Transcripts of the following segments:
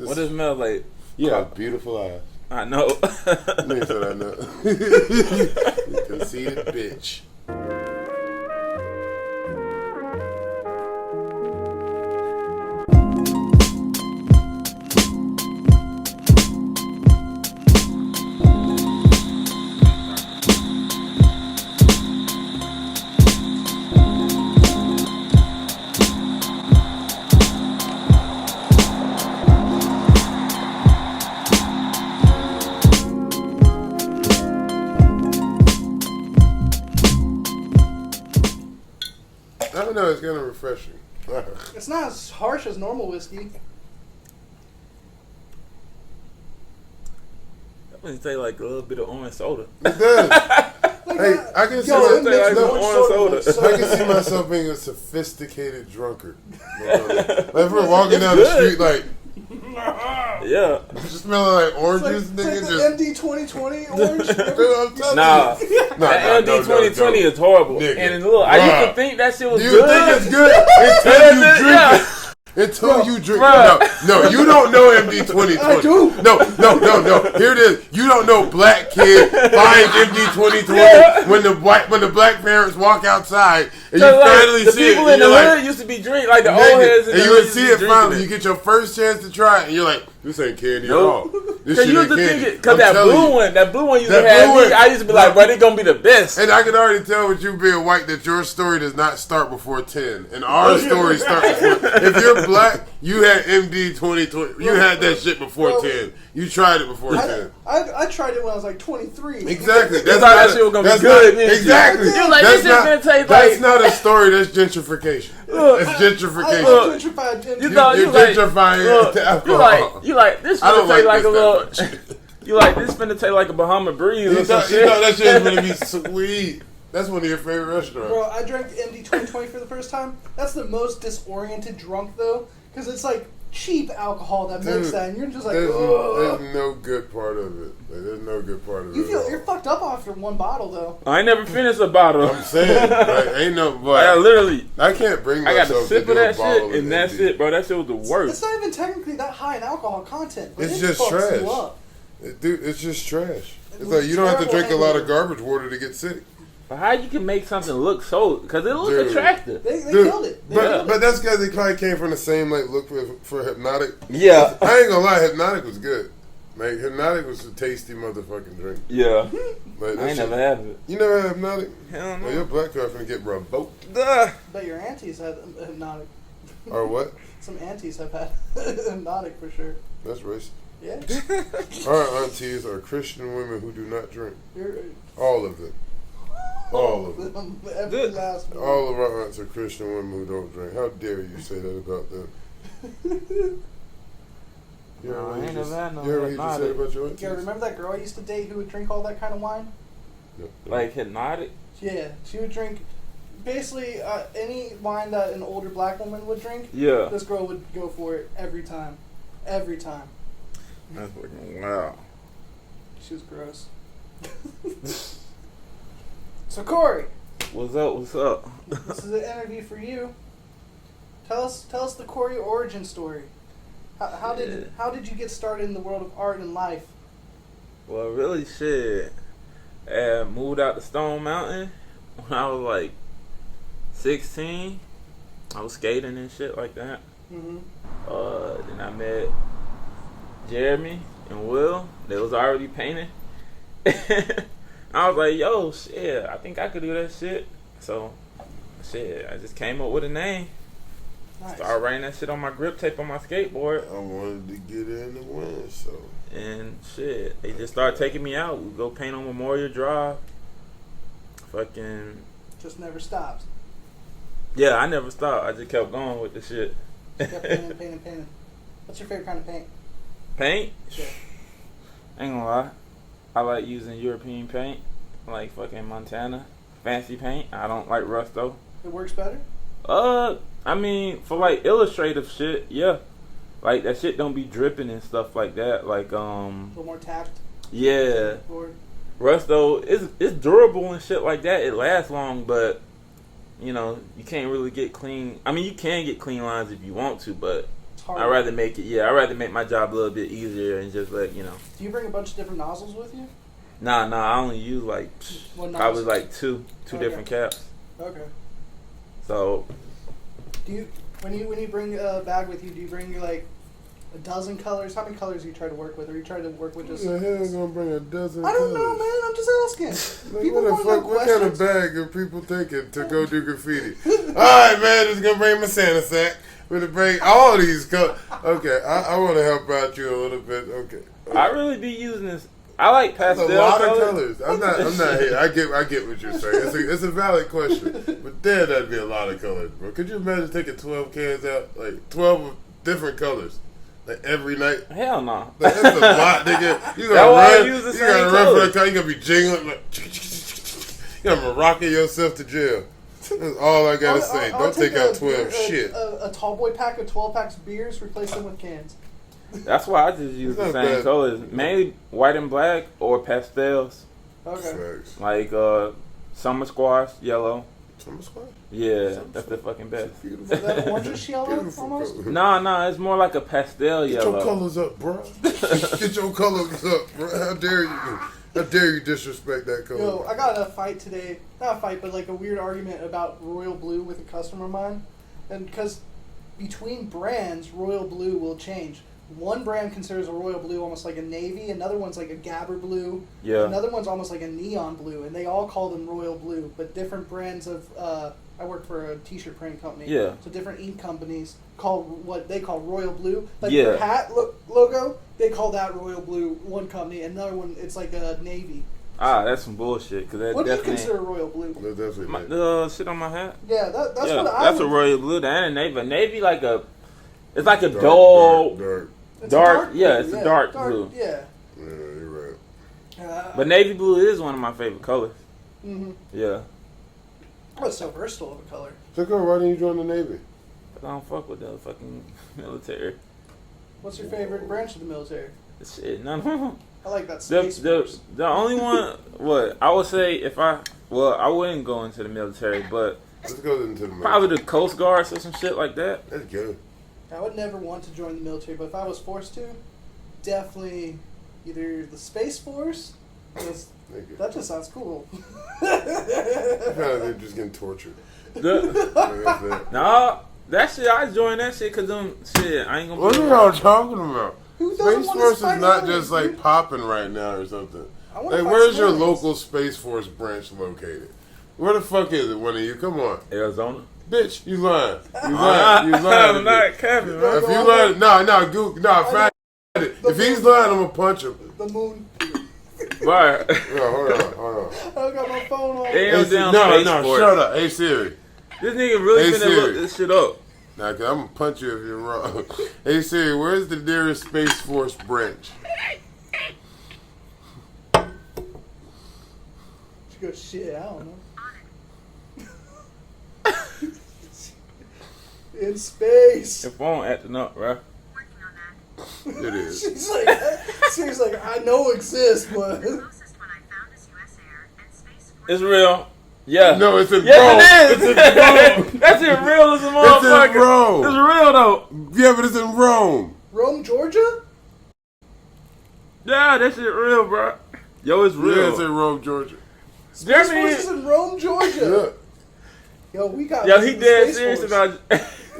What does it smell like? You have beautiful eyes. I know. Nigga said I know. Conceited bitch. I don't know, it's kind of refreshing. It's not as harsh as normal whiskey. I'm gonna say like a little bit of orange soda. It does. Hey, I can see I can see myself being a sophisticated drunkard. Like if we're walking down the street, like, yeah, just smelling like oranges, it's like, nigga. the Just MD 2020 orange. nah, that MD 2020 is horrible. Nigga. And look, I used to think that shit was You good. think it's good until you drink it. Until you drink it. No, you don't know MD 2020. I do. No. Here it is. You don't know black kid buying MD 2020 when the black parents walk outside and you finally the see it. people in the hood used to be drinking like the old heads. And you would see it finally. You get your first chance to try it, and you're like, "This ain't candy at all. This shit ain't candy." Because that blue one used to have me. I used to be like, "Bro, they gonna be the best." And I can already tell with you being white that your story does not start before 10, and our story starts before. If you're black, you had MD 2020. You had that shit before 10. You tried it before 10. I tried it when I was like 23. Exactly. That's how that shit was gonna be good. Exactly. You like, this shit gonna taste that's like. not a story. That's gentrification. It's gentrification. I gentrified MD. You're gentrifying to alcohol. You like this finna taste like a little. You like this finna taste like a Bahama Breeze or some shit. You thought that shit was gonna be sweet. That's one of your favorite restaurants. Bro, I drank MD 2020 for the first time. That's the most disoriented drunk though, because it's like cheap alcohol that makes that, and you're just like, there's ugh. no good part of it. Like, there's no good part of it. You're fucked up after one bottle though. I ain't never finished a bottle. I'm saying, like, ain't no. But I can't bring I myself got a sip to of do that a bottle shit, and that's it, bro. That shit was the worst. It's not even technically that high in alcohol content. But It's it just fucks trash. You up. Dude, it's just trash. It's was like you don't have to terrible drink a lot of hangover. garbage water to get sick. But how you can make something look so? Because it looks Dude. attractive. They killed it. But that's because they probably came from the same like look for Hypnotic. Yeah. I ain't gonna lie, Hypnotic was good. Like Hypnotic was a tasty motherfucking drink. Yeah. But I ain't never had it. You never had Hypnotic? Hell no. Well, your black card finna get revoked. But your aunties had Hypnotic. Or what? Some aunties have had Hypnotic for sure. That's racist. Yeah. Our aunties are Christian women who do not drink. You're, All of them. All of them. Every last one. All of our aunts are Christian women who don't drink. How dare you say that about them? You heard No, what I he ain't just- never had no You heard what he just said Hypnotic. about your aunties? Yeah, remember that girl I used to date who would drink all that kind of wine? No. Like Hypnotic? Yeah, she would drink basically any wine that an older black woman would drink. Yeah. This girl would go for it every time. Every time. That's fucking wow. She was gross. So Corey, What's up? What's up? this is an interview for you. Tell us the Corey origin story. How did you get started in the world of art and life? Well, really, shit. I moved out to Stone Mountain when I was like 16. I was skating and shit like that. Mm-hmm. Then I met Jeremy and Will. They was already painting. I was like, yo, shit, I think I could do that shit. So, shit, I just came up with a name. Nice. Started writing that shit on my grip tape on my skateboard. I wanted to get in the win, so. And shit, they just started taking me out. We go paint on Memorial Drive. Fucking. Just never stopped. Yeah, I never stopped. I just kept going with the shit. Kept painting. What's your favorite kind of paint? Paint? Yeah. Ain't gonna lie. I like using European paint. Like fucking Montana. Fancy paint. I don't like rust though. It works better? I mean, for like illustrative shit, yeah. Like that shit don't be dripping and stuff like that. Like A little more tact? yeah. Or Rust though, it's durable and shit like that. It lasts long, but you know, you can't really get clean. I mean, you can get clean lines if you want to, but It's hard. I'd rather make it. Yeah, I'd rather make my job a little bit easier and just let you know. Do you bring a bunch of different nozzles with you? Nah. I only use like probably like two different caps. Okay. So. Do you when you bring a bag with you? Do you bring like a dozen colors? How many colors do you try to work with, or you try to work with just? Who the hell is gonna bring a dozen? I don't colors? know, man. I'm just asking. Like, People what the want to know fuck? What kind of questions. bag are people taking to go do graffiti? All right, man. Just gonna bring my Santa sack. We're gonna bring all these colors. Okay, I want to help out you a little bit. Okay. I really be using this. I like That's pastel a lot colors. of colors. I'm not here. I get what you're saying. It's a valid question, but damn, that'd be a lot of colors, bro. Could you imagine taking 12 cans out, like 12 different colors, like every night? Hell no. Like, that's a lot, nigga. You That's gotta why I run. use the You same gotta run for colors. the car. You gotta be jingling. Like, you gotta rocket yourself to jail. That's all I gotta say. I'll Don't take out 12 a, shit. A tall boy pack of 12 packs of beers, replace them with cans. That's why I just use the It's not same bad. colors, mainly white and black or pastels, Okay. Facts. like summer squash, yellow. Summer squash? Yeah, that's the fucking best. Beautiful. Is that orangish yellow Beautiful almost? color. No, it's more like a pastel Get yellow. your colors up, bro. Get your colors up, bro. How dare you? How dare you disrespect that color? Yo, I got in a fight today. Not a fight, but like a weird argument about royal blue with a customer of mine. And because between brands, royal blue will change. One brand considers a royal blue almost like a navy. Another one's like a gabber blue. Yeah. Another one's almost like a neon blue. And they all call them royal blue. But different brands of... I work for a t-shirt printing company. Yeah. So different ink companies call what they call royal blue. Like Yeah. their hat logo, they call that royal blue, one company. Another one, it's like a navy. Ah, that's some bullshit. Cause that What do you definitely consider royal blue? That's definitely my, nice. the shit on my hat. Yeah, that's Yeah, what I that's would... a royal blue. That ain't a navy. A navy like a, it's like a Dark, dull, dark. It's a dark. Yeah, blue, it's a dark blue. Yeah. Yeah, you're right. But navy blue is one of my favorite colors. Mm-hmm. Yeah, Oh, it's so versatile of a color. So, girl, why didn't you join the Navy? but I don't fuck with the fucking military. What's your favorite branch of the military? Shit, none of them. I like that The, space force. the only one, what I would say if I wouldn't go into the military, but Let's go into the probably the Coast Guards or some shit like that. That's good. I would never want to join the military, but if I was forced to, definitely either the Space Force. Nigga. That just sounds cool. They're just getting tortured. The, That's it. no, that shit I joined that shit because them shit I ain't gonna. What be are y'all talking about? Who doesn't Space want to Force is fight not aliens, just like dude? popping right now or something. I wanna Like, fight where's your aliens. local Space Force branch located? Where the fuck is it, one of you? Come on. Arizona. Bitch, you lying. You lying. You lying. I'm not capping, You man. If you lying, fact it. If he's lying, I'm gonna punch him. The moon. Right. No, hold on. I got my phone on. They ain't Hey, no damn Space no, Force. shut up. Hey Siri. This nigga really Hey, finna Siri. look this shit up. Nah, cause I'm gonna punch you if you're wrong. Hey Siri, where's the nearest Space Force branch? She goes, shit, I don't know. In space. Your phone acting up, right? It is. She's like, I know exists, but It's real. Yeah. No, it's in Yes, Rome. it is. That's it. Real as a motherfucker. It's in Rome. It's real though. Yeah, but it's in Rome. Rome, Georgia? Yeah, that shit real, bro. Yo, it's real. Yeah, it's in Rome, Georgia. Space Jeremy Force is in Rome, Georgia. Yeah. Yo, we got. Yo, he the dead Space serious Force. about.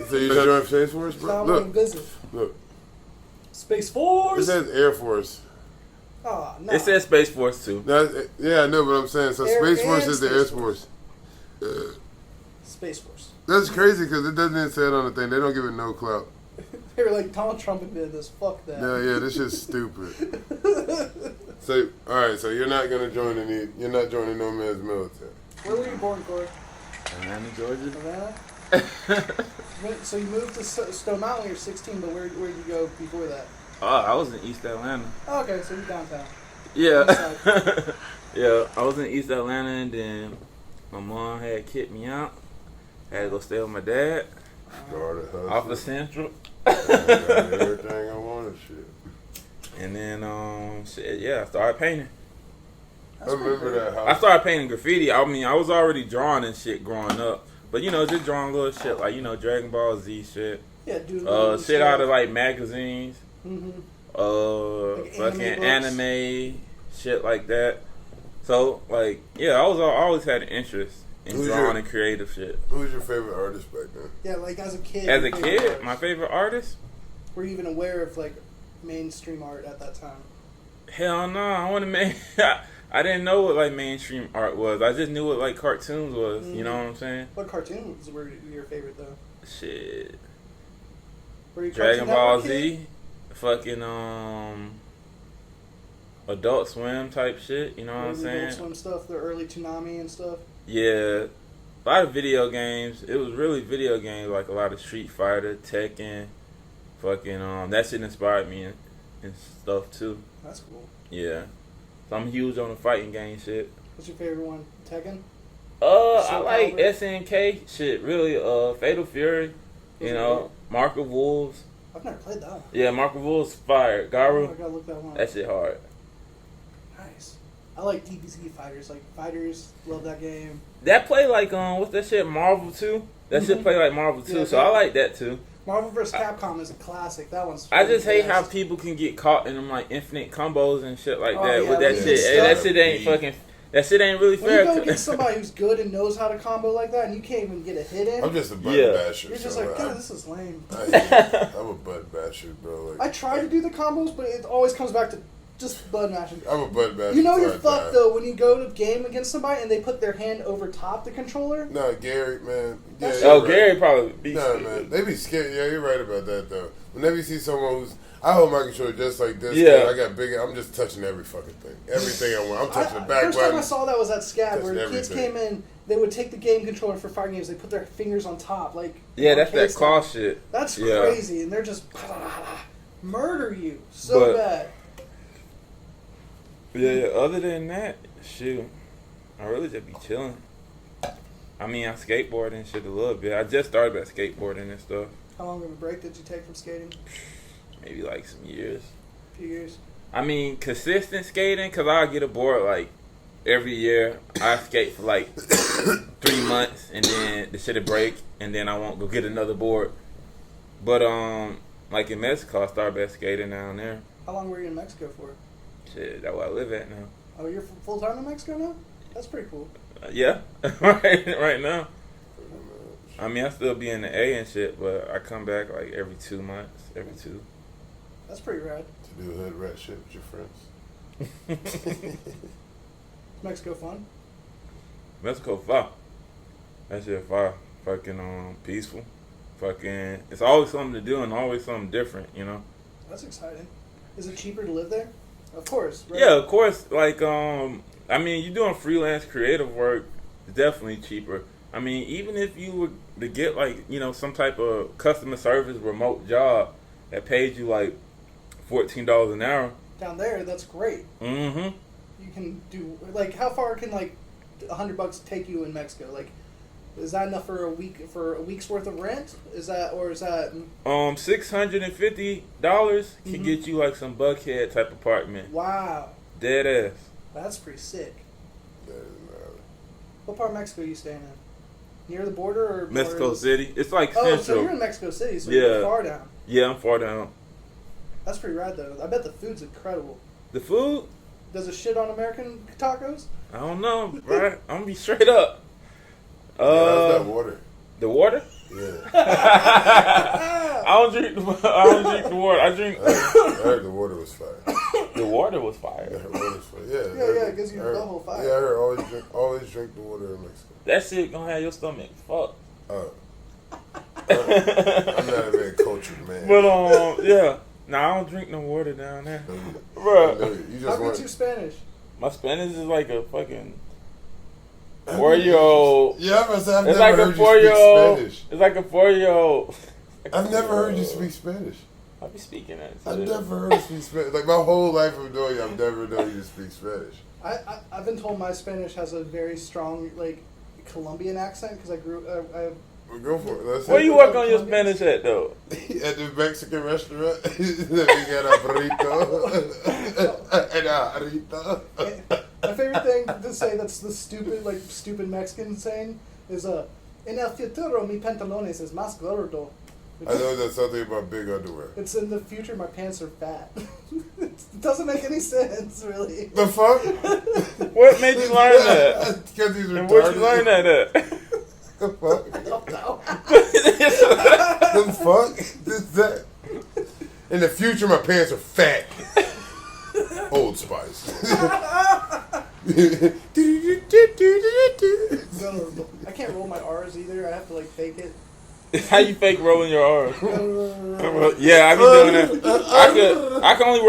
So you join Space Force, So bro? I'm going Look, visit. look. Space It Force. says Air Force. Oh, no. It says Space Force too. Yeah, I know what I'm saying. So Air Space Force and is the Space Air Force. Force. Space Force. That's crazy because it doesn't even say it on the thing. They don't give it no clout. They were like, Donald Trump invented this. Fuck that. Yeah, this shit's stupid. So, all right, so you're not gonna join you're not joining no man's military. Where were you born, Corey? Atlanta, Georgia. Savannah? So you moved to Stone Mountain when you were 16, but where did you go before that? Oh, I was in East Atlanta. Oh, okay, so you're downtown. Yeah. Yeah, I was in East Atlanta and then my mom had kicked me out. I had to go stay with my dad. Started hustling. Off of Central. I got everything I wanted, shit. And then, shit, yeah, I started painting. I remember that house. I started painting graffiti. I mean, I was already drawing and shit growing up. But, you know, just drawing little shit like, you know, Dragon Ball Z shit. Yeah, dude. Shit out of like magazines. Mm-hmm. Like Fucking anime anime, shit like that. So like, yeah, I always had an interest in drawing and creative shit. Who was your favorite artist back then? Yeah, like as a kid. As a kid, my favorite artist? Were you even aware of like mainstream art at that time? Hell no, I want to I didn't know what like mainstream art was. I just knew what like cartoons was. You know what I'm saying? What cartoons were your favorite though? Shit. Were you Dragon Ball Z, kid? fucking Adult Swim type shit. You know what I'm saying? Adult Swim stuff, the early Toonami and stuff. Yeah, a lot of video games. It was really video games, like a lot of Street Fighter, Tekken, fucking that shit inspired me and stuff too. That's cool. Yeah, so I'm huge on the fighting game shit. What's your favorite one? Tekken? I like SNK shit. Really, Fatal Fury. You know, Mark of Wolves. I've never played that one. Yeah, Mark of Wolves fire. Garu. Oh, I gotta look that one. That shit hard. Nice. I like DBZ Fighters. Like Fighters, love that game. That play like what's that shit? Marvel 2? That shit play like Marvel 2, Yeah, so I like that too. Marvel vs. Capcom is a classic. That one's. I just hate best. how people can get caught in them like infinite combos and shit like Oh, that yeah, with that like shit. stuff. Hey, that shit ain't fucking. That shit ain't really When fair. you go against somebody who's good and knows how to combo like that, and you can't even get a hit in, I'm just a button Yeah. basher. you're just so like, God, this is lame. I'm a button basher, bro. Like, I try to do the combos, but it always comes back to just button mashing. I'm a button basher. You know you're before I fucked die. though when you go to game against somebody and they put their hand over top the controller. No, Gary, man. Yeah, That's- you're Oh, right. Gary probably beats No, me. man, they be scared. Yeah, you're right about that though. Whenever you see someone who's, I hold my controller just like this. Yeah. I got big. I'm just touching every fucking thing. Everything I want. I'm touching the back First time I button. saw that was at SCAD Touching where the kids everything. came in, they would take the game controller for fighting games, they put their fingers on top, like Yeah, that's arcade that claw style. shit. That's Yeah. crazy, and they're just murder you so But- bad. Yeah, other than that, shoot, I really just be chilling. I mean, I skateboard and shit a little bit. I just started back skateboarding and stuff. How long of a break did you take from skating? Maybe like some years. A few years. I mean, consistent skating, because I'll get a board like every year. I skate for like 3 months and then the shit'll break and then I won't go get another board. But, like in Mexico, I started back skating down there. How long were you in Mexico for? Shit, that's where I live at now. Oh, you're full time in Mexico now? That's pretty cool. Yeah, right now. I mean, I still be in the A and shit, but I come back like every 2 months, every two. That's pretty rad. To do hood rat shit with your friends. Mexico fun? Mexico fire. That shit fire. Fucking peaceful. Fucking, it's always something to do and always something different, you know? That's exciting. Is it cheaper to live there? Of course, right? Yeah, of course. Like, I mean, you're doing freelance creative work, it's definitely cheaper. I mean, even if you were to get like, you know, some type of customer service remote job that paid you like $14 an hour. Down there, that's great. Mm-hmm. You can do, like, how far can, like, $100 take you in Mexico? Like, is that enough for a week's worth of rent? Is that $650 can get you like some Buckhead type apartment. Wow. Dead ass. That's pretty sick. That is gnarly. What part of Mexico are you staying in? Near the border or Mexico City. It's like Oh, central. so you're in Mexico City, so Yeah. you're far down. Yeah, I'm far down. That's pretty rad though. I bet the food's incredible. The food? Does it shit on American tacos? I don't know, right? I'm gonna be straight up. How's that water? The water? Yeah. I don't drink the water. I drink. I heard the water was fire. The water was I fire. heard the water was fire. Yeah. Yeah, it gives you the whole fire. Yeah, I heard always drink the water in Mexico. That shit gonna have your stomach fucked. I'm not a very cultured man. But yeah. Nah, I don't drink no water down there, No, bro. you How just good's want. your Spanish? My Spanish is like a fucking 4-year-old. Yeah, I've It's never like a heard you 4-year-old. speak Spanish. It's like a 4-year-old. I've never heard you speak Spanish. I be speaking that. I've shit. never heard you speak Spanish. Like my whole life of doing it, I've never known you to speak Spanish. I've been told my Spanish has a very strong, like, Colombian accent because I grew Well, go for it. Let's Where you work work on your Spanish at though? at the Mexican restaurant? Let me get a burrito and a burrito. My favorite thing to say that's the stupid Mexican saying is en el futuro mi pantalones es más gordo. I know that's something about big underwear. It's in the future. My pants are fat. It doesn't make any sense, really. The fuck? What made you learn that? Because he's retarded. And where'd you learn that at? The fuck? I don't know. The fuck? This that? In the future, my pants are fat. Old Spice. No, I can't roll my R's either. I have to like fake it. How you fake rolling your R's? Yeah, I be doing that. I can only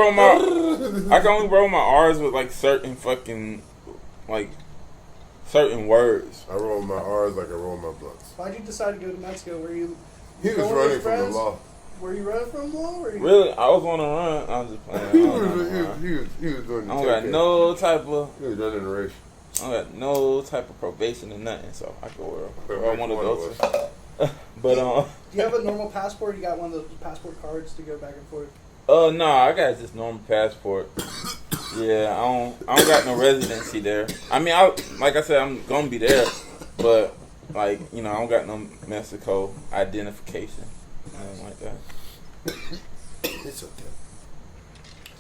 roll my R's with like certain fucking like certain words. I roll my R's like I roll my blunts. Why'd you decide to go to Mexico? Were you? He was going running with from the friends? law. Were you running from law? Or you... Really, I was on a run. I was just playing. He was doing the I don't got no type of. He was running the race. I don't got no type of probation or nothing, so I go where I want to go to. But Do you have a normal passport? You got one of those passport cards to go back and forth? No, I got just normal passport. Yeah, I don't got no residency there. I mean, like I said, I'm gonna be there, but like I don't got no Mexico identification, nothing like that. It's okay.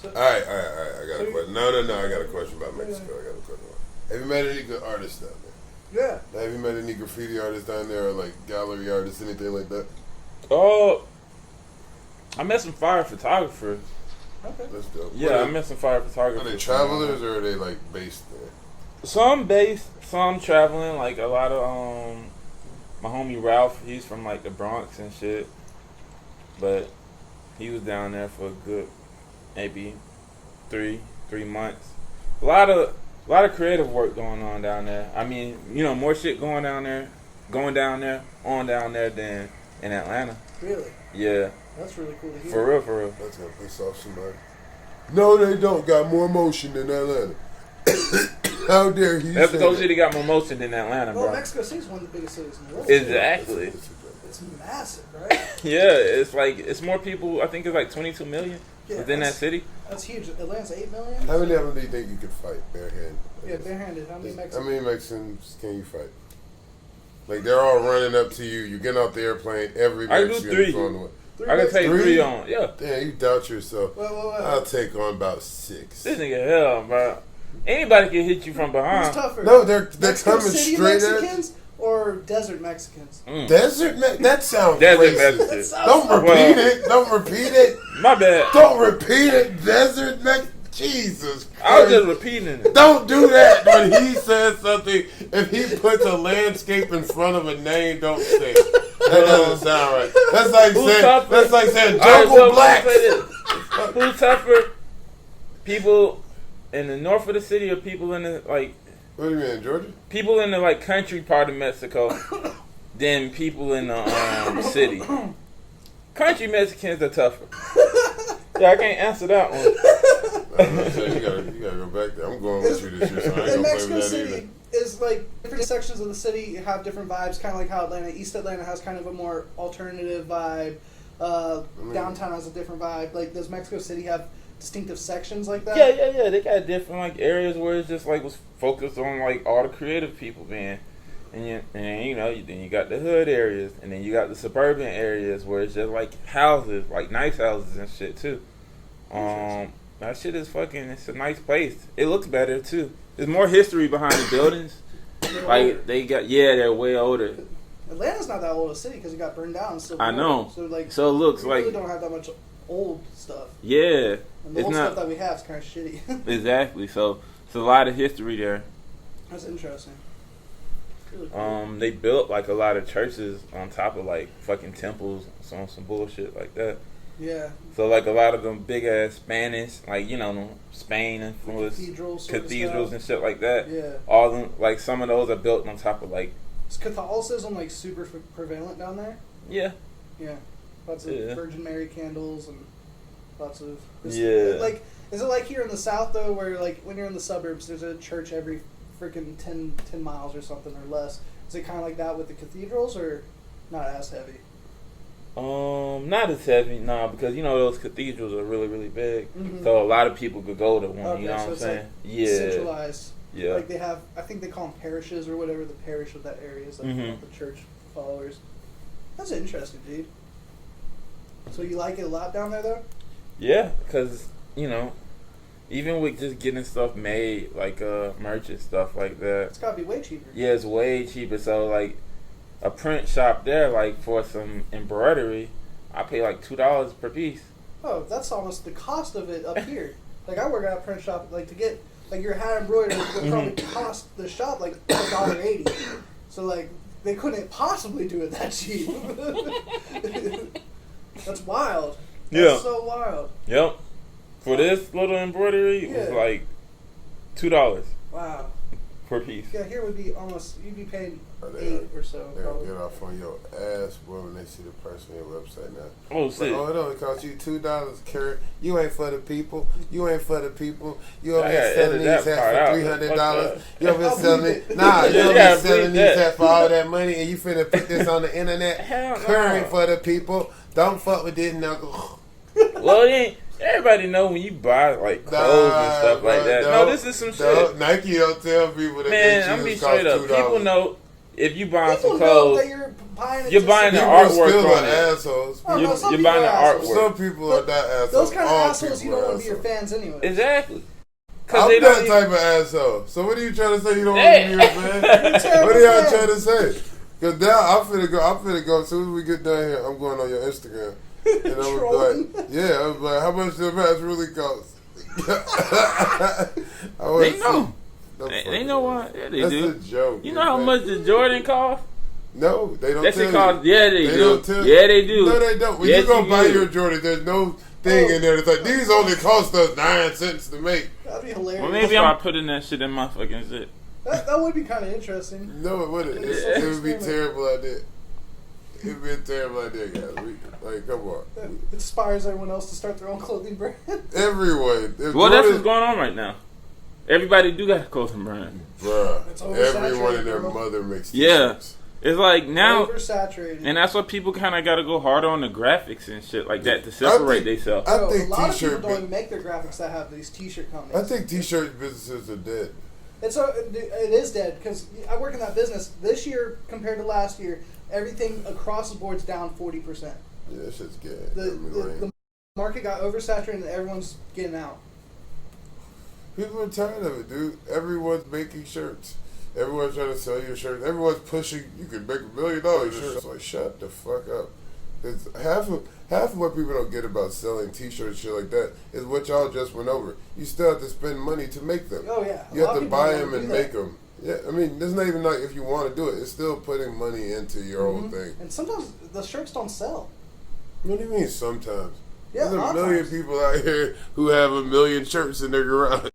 All right. I got a question. No. I got a question about Mexico. I got a question. Have you met any good artists down there? Yeah. Have you met any graffiti artists down there, or like gallery artists, anything like that? Oh, I met some fire photographers. Okay. That's dope. Yeah, I met some fire photographers. Are they travelers or are they like based there? Some based, some traveling. Like a lot of my homie Ralph, he's from like the Bronx and shit, but he was down there for a good maybe 3 months. A lot of creative work going on down there. I mean, more shit going down there than in Atlanta. Really? Yeah. That's really cool to hear. For real. That's gonna piss off somebody. No, they don't got more motion than Atlanta. How dare he? Mexico City got more motion than Atlanta, Well, bro. Mexico City is one of the biggest cities in the world. Exactly. It's massive, right? Yeah, it's more people. I think it's like 22 million within that city. That's huge. Atlanta's 8 million. How many of them do you think you could fight barehanded? Yeah, barehanded. How many Mexicans? How many Mexicans can you fight? Like they're all running up to you. You get off the airplane. Every I Mexican do 3. is on the way. I can take 3 on. Yeah. Damn, you doubt yourself. Well. I'll take on about 6. This nigga hell, bro. Anybody can hit you from Who's behind. tougher? No, they're Mexico coming City straight at Mexicans or desert Mexicans? Desert. That sounds Desert racist. Mexicans. Don't repeat it. Don't repeat it. My bad. Don't repeat it. Desert Mex. Jesus Christ. I was just repeating it. Don't do that when he says something. If he puts a landscape in front of a name, don't say it. That doesn't sound right. That's like saying. That's like saying Jungle Black. Who's tougher? People in the north of the city or people in the like? What do you mean, Georgia? People in the like country part of Mexico than people in the city. Country Mexicans are tougher. Yeah, I can't answer that one. You gotta go back there. I'm going with you this year, so I ain't gonna play with Mexico that City either. is like different sections of the city have different vibes, kind of like how East Atlanta has kind of a more alternative vibe. Downtown has a different vibe. Like, does Mexico City have distinctive sections like that? Yeah. They got different like areas where it's just like was focused on like all the creative people, man. And then you got the hood areas, and then you got the suburban areas where it's just like houses, like nice houses and shit too. That shit is it's a nice place. It looks better too. There's more history behind the buildings. Like they're way older. Atlanta's not that old a city because it got burned down. I know. So it looks we like really don't have that much old stuff. Yeah. And the old stuff that we have is kind of shitty. Exactly. So it's a lot of history there. That's interesting. Really cool. They built like a lot of churches on top of like fucking temples, some bullshit like that. Yeah. So like a lot of them big ass Spanish, like Spain influenced cathedrals and shit like that. Yeah. All of them, like some of those are built on top of like. Is Catholicism like super prevalent down there? Yeah. Yeah. Lots of Virgin Mary candles and lots of. Like, is it like here in the South though, where like when you're in the suburbs, there's a church every freaking 10 miles or something or less? Is it kind of like that with the cathedrals, or not as heavy? Not as heavy, because those cathedrals are really, really big. Mm-hmm. So a lot of people could go to one. Okay, You know what I'm saying? Like centralized. Yeah. Like they have, I think they call them parishes or whatever. The parish of that area is like the church followers. That's interesting, dude. So you like it a lot down there, though? Yeah, because, you know, even with just getting stuff made, like merch and stuff like that. It's got to be way cheaper. Yeah, it's way cheaper. So, like, a print shop there, like, for some embroidery, I pay, like, $2 per piece. Oh, that's almost the cost of it up here. Like, I work at a print shop, like, to get, like, your hat embroidered would probably cost the shop, like, $1.80. So, like, they couldn't possibly do it that cheap. That's wild. That's so wild. Yep. For this little embroidery, it was like $2. Wow. Per piece. Yeah, here would be almost, you'd be paying $8 or so. They'll get off on your ass, boy, when they see the price on your website now. Oh, shit. Like, oh, it only cost you $2, Kurt. You ain't for the people. You ain't for the people. You over here selling these hats for $300. You over here selling it. Nah, you over here selling these hats for all that money, and you finna put this on the internet. Kurt ain't for the people. Don't fuck with this knuckle. Well, it ain't. Everybody know when you buy like clothes and stuff like that. No, this is some shit. Nike don't tell people that. Man, I'm be straight up. People know if you buying some People clothes. know that you're buying the artwork on it. Assholes. You're buying the artwork. Some people are not assholes. Those kind of assholes, you don't want to be your fans anyway. Exactly. I'm that type of asshole. So what are you trying to say? You don't want to be your fan? What are y'all trying to say? Because now I'm finna go. As soon as we get done here, I'm going on your Instagram. And I'm like, yeah, I'm like, how much the match really cost? They know. They know why. Yeah, they do. That's a joke. You know how much the Jordan cost? No, they don't. That's tell it cost. You. Yeah, they do. Don't tell yeah, they do. No, they don't. When you go buy your Jordan, there's no thing in there that's like, these only cost us 9 cents to make. That'd be hilarious. Well, maybe I'll put in that shit in my fucking shit. That would be kind of interesting. No, it wouldn't. It would be terrible idea. It would be a terrible idea, guys. Come on. It inspires everyone else to start their own clothing brand. Everyone. Well, that's what's going on right now. Everybody do got a clothing brand. Bruh. Everyone and their mother makes t-shirts. Yeah. It's like now, oversaturated. And that's what people kind of got to go harder on the graphics and shit like that to separate themselves. I think a lot of people don't even make their graphics that have these t-shirt companies. I think t-shirt businesses are dead. It is dead because I work in that business. This year compared to last year, everything across the board's down 40%. Yeah, that shit's good. The market got oversaturated and everyone's getting out. People are tired of it, dude. Everyone's making shirts. Everyone's trying to sell you shirts. Everyone's pushing. You can make $1 million shirts. It's like, shut the fuck up. It's half of what people don't get about selling t-shirts and shit like that is what y'all just went over. You still have to spend money to make them. Oh yeah. You have to buy them and make them. Yeah, I mean, it's not even like if you want to do it, it's still putting money into your whole thing. And sometimes the shirts don't sell. What do you mean sometimes? Yeah, there's a million people out here who have 1 million shirts in their garage.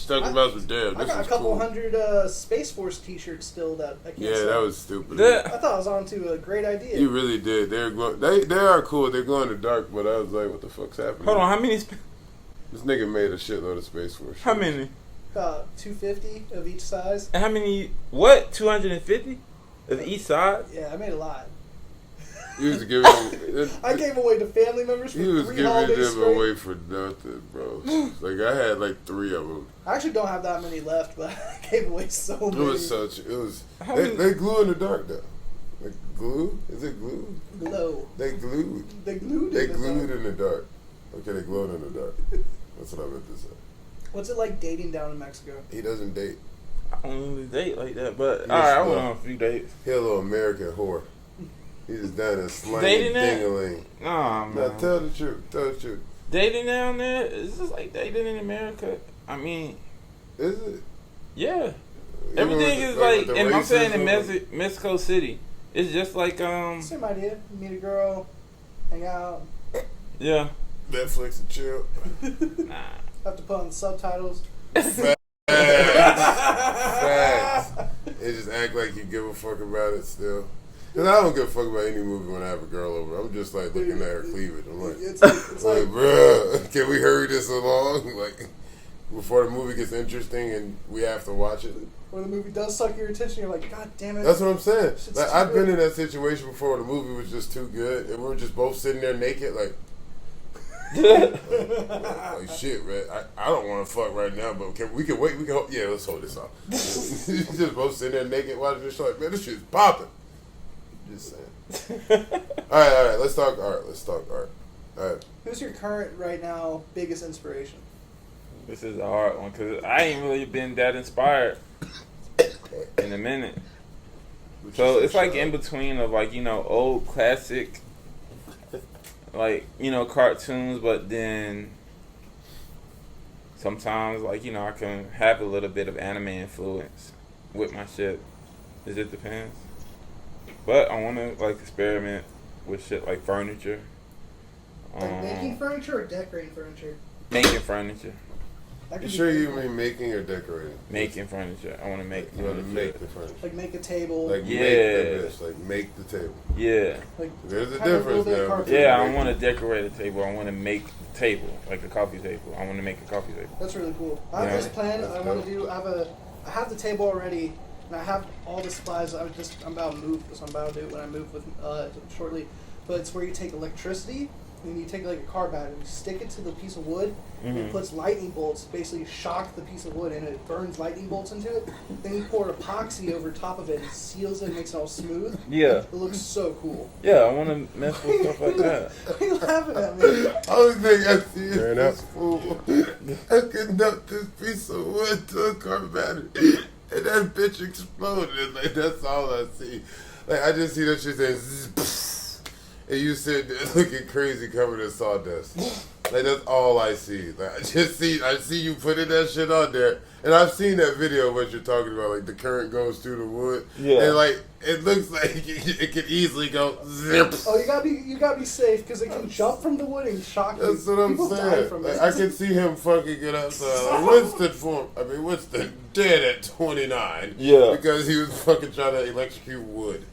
Talking about some damn. I got a couple hundred Space Force t-shirts still that I can't sell. That was stupid. I thought I was on to a great idea. You really did. They're they are cool. They're glowing in the dark, but I was like, what the fuck's happening? Hold on, how many? This nigga made a shitload of Space Force shirts. How many? About 250 of each size. And how many? What? 250 of each side? Yeah, I made a lot. He was giving them, I gave away to family members for 3 holidays straight. He was giving them away for nothing, bro. Like, I had like 3 of them. I actually don't have that many left, but I gave away so many. They glue in the dark, though. Like, glue? Is it glue? Glow. They glued. They glued in the dark. Okay, they glowed in the dark. That's what I meant to say. What's it like dating down in Mexico? He doesn't date. I don't really date like that, but alright, I went on a few dates. He a little American whore. He's just down there slanging dating ding-a-ling. Nah, man. Now, tell the truth. Tell the truth. Dating down there is just like dating in America. I mean, is it? Yeah. Everything is like, and I'm saying in Mexico City, it's just like same idea. Meet a girl, hang out. Yeah. Netflix and chill. Nah. Have to put on the subtitles. Facts. They just act like you give a fuck about it still. Cause I don't give a fuck about any movie when I have a girl over. I'm just like looking at her cleavage. I'm like, it's like, bruh, can we hurry this along? Like, before the movie gets interesting and we have to watch it. Or the movie does suck your attention, you're like, God damn it. That's what I'm saying. Like, I've been in that situation before. The movie was just too good, and we were just both sitting there naked, like shit, man. I don't want to fuck right now, but we can wait. Yeah, let's hold this off. Just both sitting there naked watching this show. Like, man, this shit's popping. Just saying. All right. Let's talk art. Who's your current right now biggest inspiration? This is a hard one because I ain't really been that inspired in a minute. So it's like in between of like, you know, old classic, like, you know, cartoons, but then sometimes like, you know, I can have a little bit of anime influence with my shit. It just depends. But I want to like experiment with shit like furniture. Like making furniture or decorating furniture? Making furniture. You sure you mean making or decorating? Making furniture. I want to make. You want to make the furniture. Like make a table. Like make the bitch. Like make the table. Yeah. Like there's a difference now. Yeah, I don't want to decorate a table. I want to make the table, like a coffee table. I want to make a coffee table. That's really cool. I have this plan. I want to do. I have the table already, and I have all the supplies. I'm about to move. So I'm about to do it when I move with shortly. But it's where you take electricity. And you take like a car battery, you stick it to the piece of wood, and it puts lightning bolts, basically shock the piece of wood, and it burns lightning bolts into it. Then you pour epoxy over top of it, and seals it, and makes it all smooth. Yeah. It looks so cool. Yeah, I want to mess with stuff like that. Why are you laughing at me? Only thing I see is this fool. I conduct this piece of wood to a car battery, and that bitch exploded. Like, that's all I see. Like, I just see that shit saying, and you sit there looking crazy covered in sawdust. Like, that's all I see. Like, I see you putting that shit on there. And I've seen that video of what you're talking about. Like, the current goes through the wood. Yeah. And, like, it looks like it could easily go zip. Oh, you gotta be safe, because it can jump from the wood and shock you. That's what I'm saying. Like, I can see him fucking get outside. Like, Winston dead at 29. Yeah. Because he was fucking trying to electrocute wood.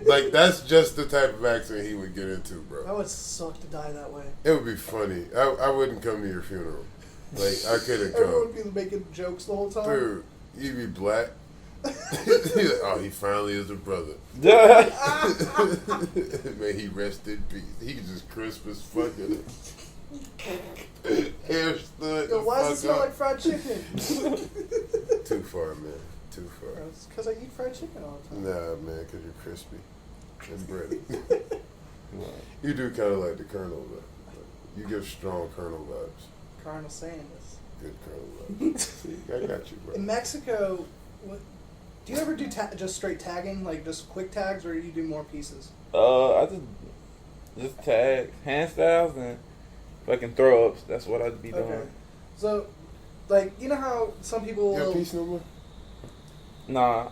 Like, that's just the type of accident he would get into, bro. That would suck to die that way. It would be funny. I wouldn't come to your funeral. Like, I couldn't come. Everyone would be making jokes the whole time. Dude, you'd be black. Like, oh, he finally is a brother. May he rest in peace. He just crisp as fucking hair stood. Yo, why does it smell like fried chicken? Too far, man. Too far. It's because I eat fried chicken all the time. Nah, man, because you're crispy and breaded. You do kind of like the Colonel, though. You give strong Colonel vibes. Colonel Sanders. Good Colonel vibes. See, I got you, bro. In Mexico, do you ever do just straight tagging, like just quick tags, or do you do more pieces? I just tag hand styles and fucking throw ups. That's what I'd be doing. Okay. So, like, you know how some people You got a piece no more? Nah,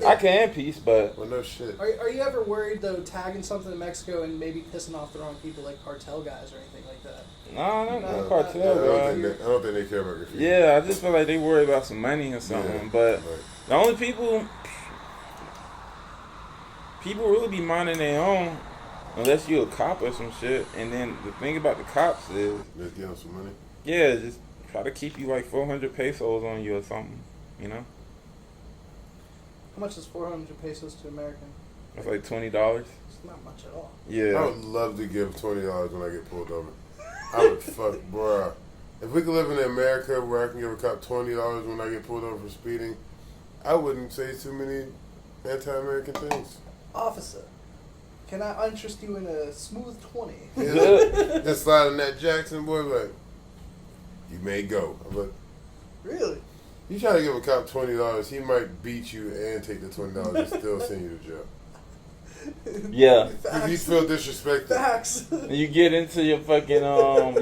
I can piece, but well, no shit. Are you ever worried though tagging something in Mexico and maybe pissing off the wrong people, like cartel guys or anything like that? Nah, not No, cartel guys. I don't think they care about graffiti. Yeah, I just feel like they worry about some money or something. Yeah, but right. the only people really be minding their own unless you a cop or some shit. And then the thing about the cops is Let's get them some money. Yeah, just try to keep you like 400 pesos on you or something, you know? How much is 400 pesos to American? That's like $20. It's not much at all. Yeah. I would love to give $20 when I get pulled over. I would fuck, bruh. If we could live in America where I can give a cop $20 when I get pulled over for speeding, I wouldn't say too many anti-American things. Officer, can I interest you in a smooth 20? Yeah. Just slide on that Jackson boy, like, you may go. I'm like, really? you try to give a cop $20, he might beat you and take the $20 and still send you to jail. Yeah. If you feel disrespected. Facts. You get into your fucking dorm,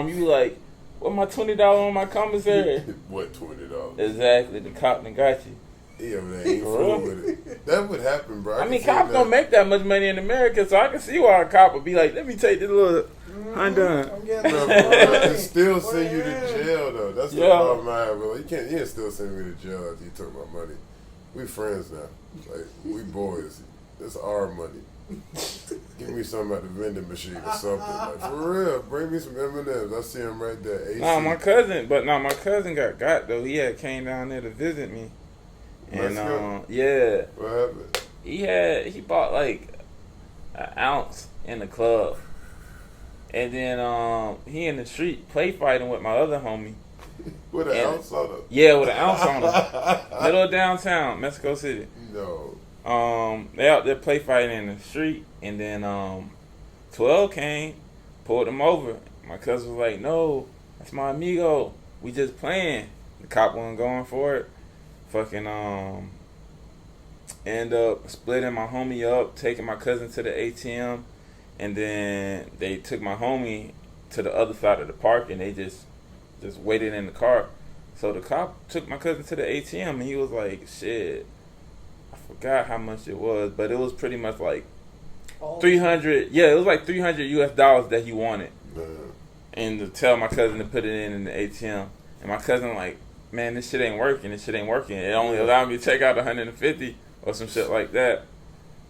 you like, what my $20 on my commissary? What $20? Exactly, the cop done got you. Yeah, man, ain't fool with it. That would happen, bro. I mean, cops don't make that much money in America, so I can see why a cop would be like, let me take this little undone. I'm getting Bro, this can still send you to jail, though. That's the problem I have. Well, you can't still send me to jail after you took my money. We friends now. Like, we boys. It's our money. Give me something at the vending machine or something. Like, for real, bring me some M&Ms. I see him right there. AC. My cousin got though. He had came down there to visit me. And yeah. What happened? He bought like an ounce in the club. And then he in the street play fighting with my other homie. With an ounce on him? Yeah, with an ounce on him. Middle of downtown, Mexico City. No. They out there play fighting in the street, and then 12 came, pulled him over. My cousin was like, no, that's my amigo. We just playing. The cop wasn't going for it. Fucking, end up splitting my homie up, taking my cousin to the ATM, and then they took my homie to the other side of the park, and they just waited in the car. So the cop took my cousin to the ATM, and he was like, shit, I forgot how much it was, but it was pretty much like 300. Yeah, it was like $300 that he wanted, and to tell my cousin to put it in the ATM, and my cousin like, man, this shit ain't working. It only allowed me to take out 150 or some shit like that.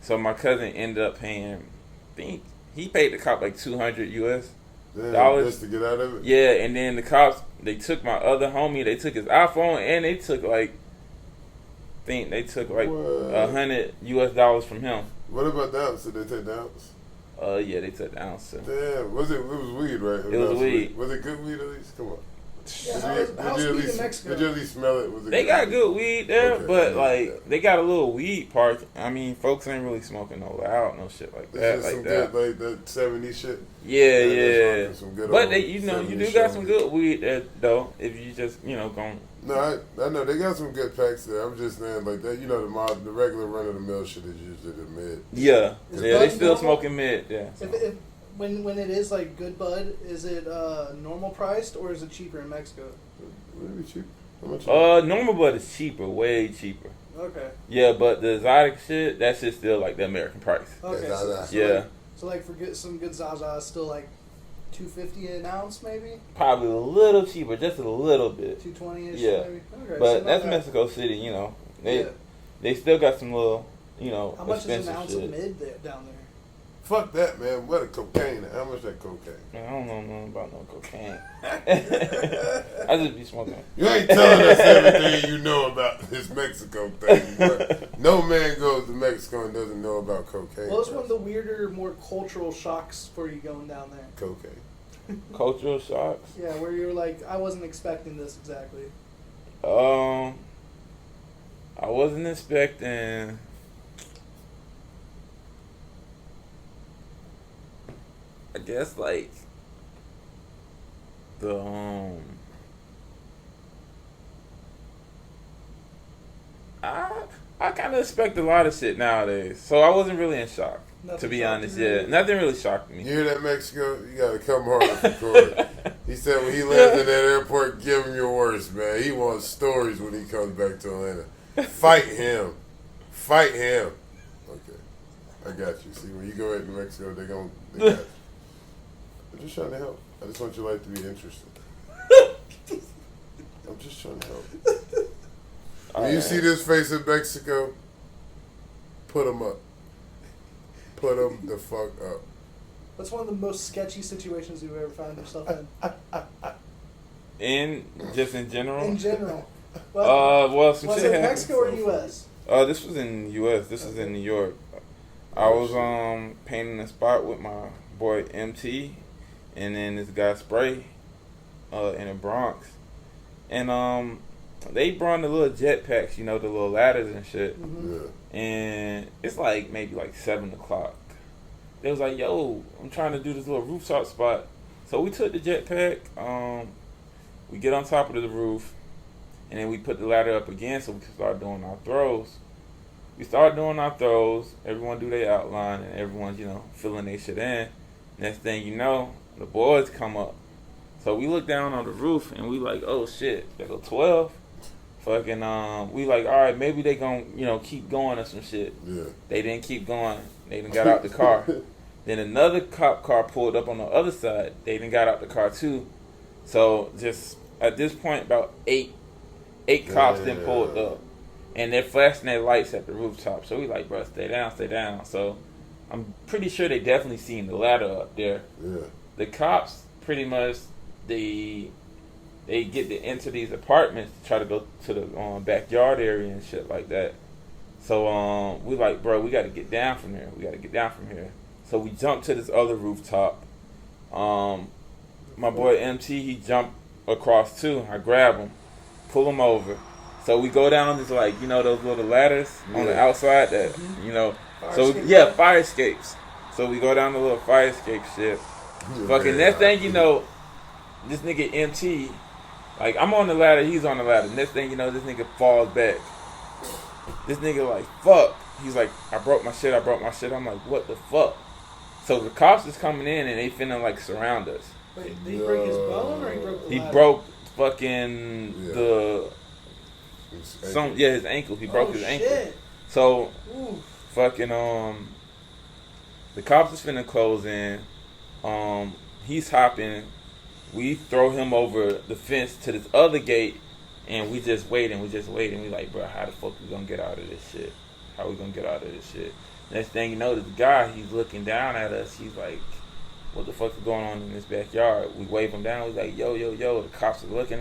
So my cousin ended up paying, I think he paid the cop like $200 dollars just to get out of it. Yeah, and then the cops, they took my other homie. They took his iPhone, and they took like, I think they took like $100 from him. What about the ounce? Did they take the ounce? Yeah, they took the ounce. So. Damn, was it? It was weed, right? It was weed. Was it good weed at least? Come on. Yeah, Did you at least smell it? Was it they good got weed? good weed there, Okay, but yeah, like they got a little weed park. I mean, folks ain't really smoking no loud, no shit like that. It's Like some that. good, like that 70s shit. Yeah. Some good But old they, you know, you 70s do got shit. some good weed there though. If you just, gon' No, I know they got some good packs there. I'm just saying like that. You know, the regular run of the mill shit is usually the mid. Yeah, Is yeah, they Bud still normal? smoking mid. Yeah. If when it is like good bud, is it normal priced or is it cheaper in Mexico? Really cheap. How much? Normal bud is cheaper, way cheaper. Okay. Yeah, but the exotic shit, that shit's still like the American price. Okay. Yeah. So like for some good Zaza, it's still like $250 an ounce, maybe. Probably a little cheaper, just a little bit. $220ish. Yeah. Maybe. Okay, But so that's not bad. Mexico City, They Yeah. they still got some little, How much is expensive an ounce shit. of mid down there? Fuck that, man. What a cocaine. How much that cocaine? Man, I don't know nothing about no cocaine. I just be smoking. You ain't telling us everything you know about this Mexico thing. But no man goes to Mexico and doesn't know about cocaine. Well, it's one of the weirder, more cultural shocks for you going down there. Cocaine. Cultural shocks. Yeah, where you're like, I wasn't expecting this exactly. I wasn't expecting. I guess like the I kind of expect a lot of shit nowadays, so I wasn't really in shock. Nothing to be shocked honest, you, yeah, really? nothing really shocked me. You hear that, Mexico? You gotta come harder for Corey. He said when he lands in that airport, give him your worst, man. He wants stories when he comes back to Atlanta. Fight him. Fight him. Okay. I got you. See, when you go into Mexico, they got you. I'm just trying to help. I just want your life to be interesting. I'm just trying to help. When you see this face in Mexico, put him up. Put him the fuck up. What's one of the most sketchy situations you've ever found yourself in? In general. In general. Well, some Was shit it happened. Mexico or U.S.? This was in the U.S. This was in New York. I was painting a spot with my boy MT, and then this guy Spray, in the Bronx, and they brought the little jetpacks, the little ladders and shit. Mm-hmm. Yeah. And it's like maybe like 7 o'clock. They was like, yo, I'm trying to do this little rooftop spot. So we took the jetpack, we get on top of the roof, and then we put the ladder up again so we can start doing our throws. We start doing our throws, everyone do their outline, and everyone's, filling their shit in. Next thing you know, the boys come up. So we look down on the roof, and we like, oh shit, there go 12. Fucking, we like, all right, maybe they gon', keep going or some shit. Yeah. They didn't keep going. They done got out the car. Then another cop car pulled up on the other side. They done got out the car too. So just at this point, about eight cops then pulled up, and they're flashing their lights at the rooftop. So we like, bro, stay down, stay down. So I'm pretty sure they definitely seen the ladder up there. Yeah. The cops pretty much they get to enter these apartments to try to go to the backyard area and shit like that. So we like, bro, we got to get down from here. We got to get down from here. So we jump to this other rooftop. My boy MT, he jumped across too. I grab him, pull him over. So we go down this those little ladders on the outside that Fire So escape. yeah, fire escapes. So we go down the little fire escape shit. Fucking next thing you know, this nigga MT, like I'm on the ladder, he's on the ladder. Next thing you know, this nigga falls back. This nigga like, fuck. He's like, I broke my shit. I'm like, what the fuck? So the cops is coming in and they finna like surround us. Wait, did he break his bone or he broke the ladder? He broke fucking his ankle. He broke his ankle. Shit. So Ooh. fucking the cops is finna close in. He's hopping. We throw him over the fence to this other gate, and we just waiting. We like, bro, how the fuck we gonna get out of this shit? How we gonna get out of this shit? Next thing you know, this guy, he's looking down at us. He's like, what the fuck is going on in this backyard? We wave him down. We're like, yo. The cops are looking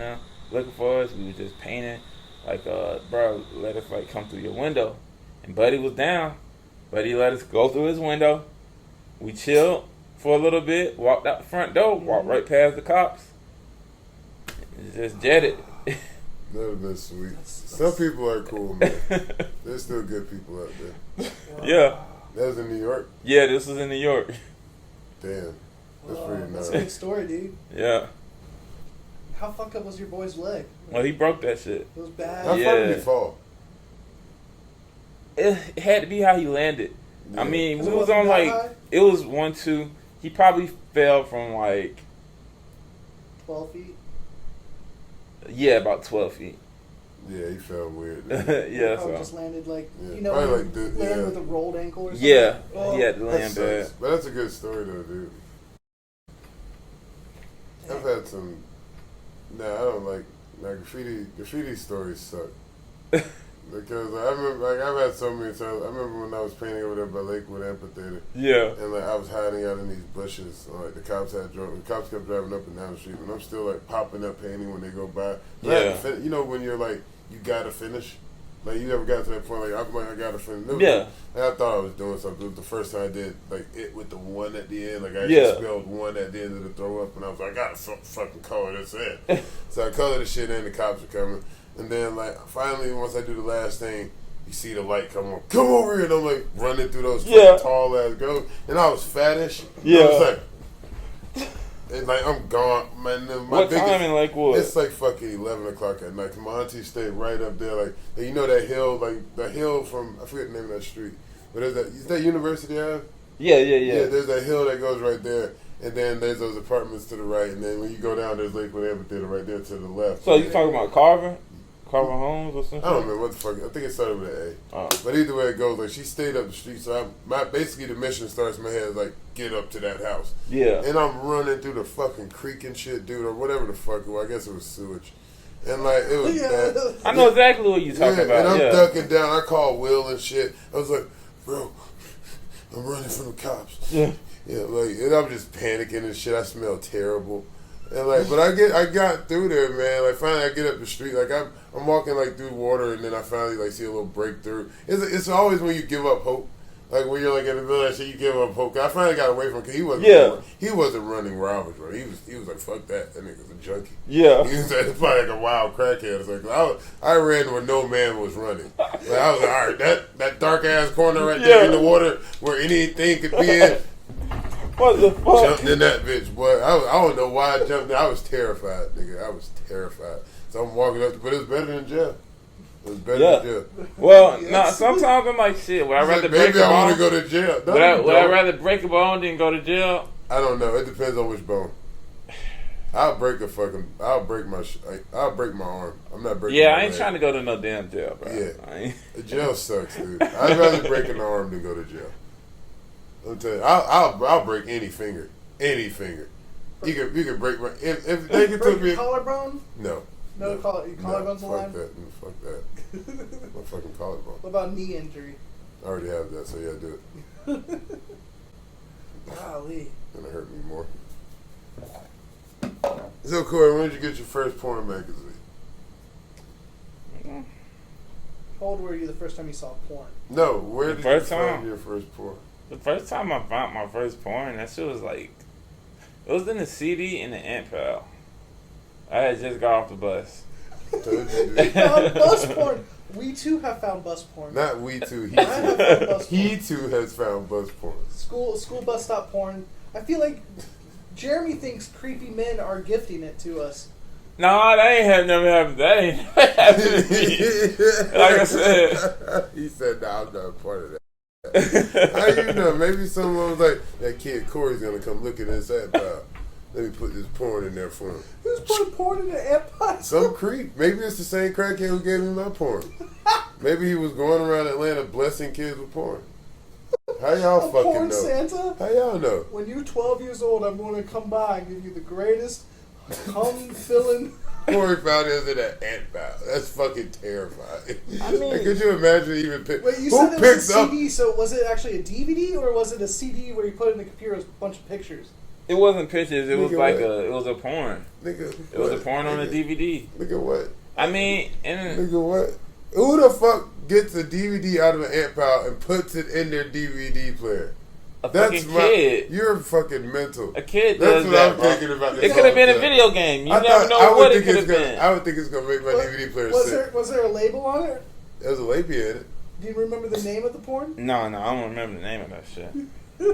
for us. We was just painting. Like, bro, let us like come through your window. And Buddy was down. Buddy let us go through his window. We chilled for a little bit. Walked out the front door. Walked right past the cops. Just jetted. That would have been sweet. Some people are cool, man. There's still good people out there. Wow. Yeah. That was in New York? Yeah, this was in New York. Damn. That's pretty nice. That's a good story, dude. Yeah. How fucked up was your boy's leg? Well, he broke that shit. It was bad. How far did he fall? It had to be how he landed. Yeah. I mean, we It was wasn't on that like, high? it was 1-2. He probably fell from like, 12 feet? yeah, about 12 feet. Yeah, he fell weird. Yeah, Probably so. just landed like, Yeah, you know, probably when like you the- land yeah. with a rolled ankle or something? Yeah, Oh. he had to That land bad. sucks. But that's a good story, though, dude. I've had some. Nah, I don't like graffiti stories suck. Because I remember, like, I've had so many times. I remember when I was painting over there by Lakewood Amphitheater, Yeah. and like I was hiding out in these bushes. Like the cops kept driving up and down the street, and I'm still like popping up painting when they go by. But I had to you know when you're like you gotta finish. Like you ever got to that point? Like I gotta finish. Yeah. Like, I thought I was doing something. It was the first time I did like it with the one at the end. Like I actually spelled one at the end of the throw up, and I was like, I gotta fucking color this in. So I colored the shit in. The cops are coming. And then, like, finally, once I do the last thing, you see the light come on. Come over here. And I'm, like, running through those tall-ass girls. And I was fattish. Yeah. I was like, and, like, I'm gone. Man, What time and, like, what? It's, like, fucking 11 o'clock at night. My auntie stayed right up there. Like, you know that hill, like, the hill from, I forget the name of that street. But is that University Ave? Yeah. Yeah, there's that hill that goes right there. And then there's those apartments to the right. And then when you go down, there's Lakewood Amphitheater right there to the left. So you talking about Carver Homes or something? I don't remember what the fuck. I think it started with an A. Oh. But either way it goes, like she stayed up the street. So basically the mission starts in my head like get up to that house. Yeah. And I'm running through the fucking creek and shit, dude, or whatever the fuck it was. I guess it was sewage. And like it was bad. I know exactly what you're talking about. And I'm ducking down. I called Will and shit. I was like, bro, I'm running from the cops. Yeah. Yeah, like, and I'm just panicking and shit. I smell terrible. And like, but I got through there, man. Like, finally, I get up the street. Like, I'm walking like through water, and then I finally like see a little breakthrough. It's always when you give up hope. Like when you're like in the middle of that shit, you give up hope. I finally got away from him because he wasn't running where I was running. He was like, fuck that. That nigga's a junkie. Yeah. He was like, probably like a wild crackhead. It's like I ran where no man was running. Like, I was like, all right, that dark ass corner right there in the water where anything could be in. What the fuck? Jumped in that bitch, boy. I don't know why I jumped in. I was terrified, nigga. I was terrified. So I'm walking up, but it was better than jail. It was better than jail. Well, sometimes I'm like, shit, would I rather break a maybe I want to bone? go to jail. No, Would I rather break a bone than go to jail? I don't know. It depends on which bone. I'll break my arm. I'm not breaking Yeah, my I ain't leg. trying to go to no damn jail, bro. Yeah. Jail sucks, dude. I'd rather break an arm than go to jail. I'll tell you, I'll break any finger. Any finger. You could break my if they could break took me your collarbone? No. No, collarbone's alive? Fuck that. My fucking collarbone. What about knee injury? I already have that, so yeah, do it. Golly. Gonna hurt me more. So Corey, when did you get your first porn magazine? How old were you the first time you saw porn? No, where did you find your first porn? The first time I found my first porn, that shit was like, it was in the CD in the Ant Pal. I had just got off the bus. Told you, dude. Found bus porn. We too have found bus porn. Not we too. I have found bus porn. He too has found bus porn. School bus stop porn. I feel like Jeremy thinks creepy men are gifting it to us. No, that ain't never happened. That ain't happened to me. Like I said. He said, "Nah, I'm not a part of that." How you know? Maybe someone was like, "That kid Corey's gonna come look at this app out. Let me put this porn in there for him." Who's putting porn in the empire? Some creep. Maybe it's the same crackhead who gave me my porn. Maybe he was going around Atlanta blessing kids with porn. How y'all fucking porn know? Santa? How y'all know? When you're 12 years old, I'm going to come by and give you the greatest cum-filling... Corey found us in an ant pile. That's fucking terrifying. I mean, like, could you imagine even pick? Wait, you who said it picks was a up? CD, so was it actually a DVD or was it a CD where you put it in the computer as a bunch of pictures? it wasn't pictures. It was Nigga, like what? it was a porn. Nigga, It was a what? porn on a Nigga, DVD. Nigga, what? I mean, and Nigga, what? Who the fuck gets a DVD out of an ant pile and puts it in their DVD player? a fucking my. kid. You're fucking mental. A kid That's does what that, I'm bro. thinking about. This It could have been a whole time. video game. You I never thought- I know would what it think could it's have gonna- been. I would think it's gonna make my DVD player sick. Was there a label on it? There's a labia in it. Do you remember the name of the porn? No, I don't remember the name of that shit.